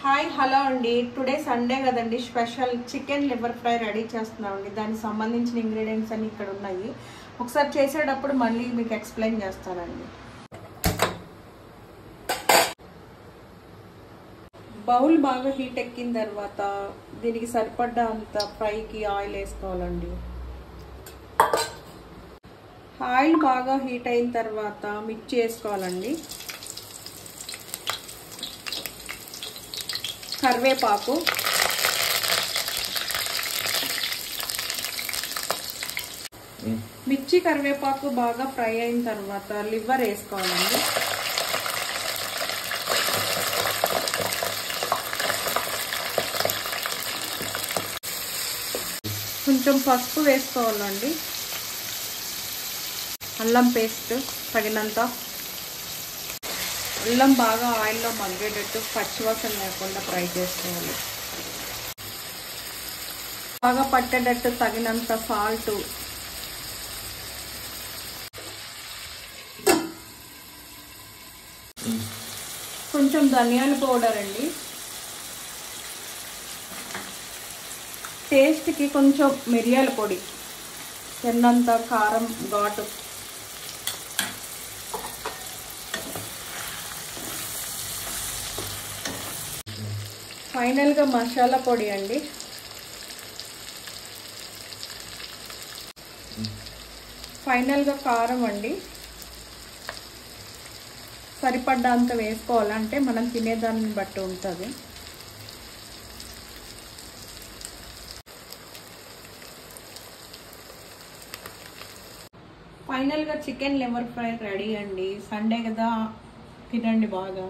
Hi hello అండి. Today Sunday కదండి, special chicken liver fry ready చేస్తున్నామండి. దానికి సంబంధించిన ఇంగ్రీడియంట్స్ అన్ని ఇక్కడ ఉన్నాయి. ఒకసారి చేసేటప్పుడు మళ్ళీ మీకు ఎక్స్ప్లెయిన్ చేస్తానండి. బౌల్ బాగా హీట్ ఎక్కిన తర్వాత దీనికి సరిపడ్డ అంత ఫ్రైకి ఆయిల్ వేసుకోవాలండి. ఆయిల్ బాగా హీట్ అయిన తర్వాత మిర్చి వేసుకోవాలండి, కరివేపాకు, మిర్చి కరివేపాకు బాగా ఫ్రై అయిన తర్వాత లివర్ వేసుకోవాలండి. కొంచెం పసుపు వేసుకోవాలండి, అల్లం పేస్ట్ తగినంత. అల్లం బాగా ఆయిల్లో మగ్గేటట్టు పచ్చివాసన లేకుండా ఫ్రై చేసుకోవాలి. బాగా పట్టేటట్టు తగినంత సాల్ట్, కొంచెం ధనియాల పౌడర్ అండి, టేస్ట్కి కొంచెం మిరియాల పొడి, తిన్నంత కారం ఘాటు, ఫైనల్గా మసాలా పొడి అండి. ఫైనల్గా కారం అండి. సరిపడ్డంత వేసుకోవాలంటే మనం తినేదాన్ని బట్టి ఉంటుంది. ఫైనల్గా చికెన్ లివర్ ఫ్రై రెడీ అండి. సండే కదా, తినండి బాగా.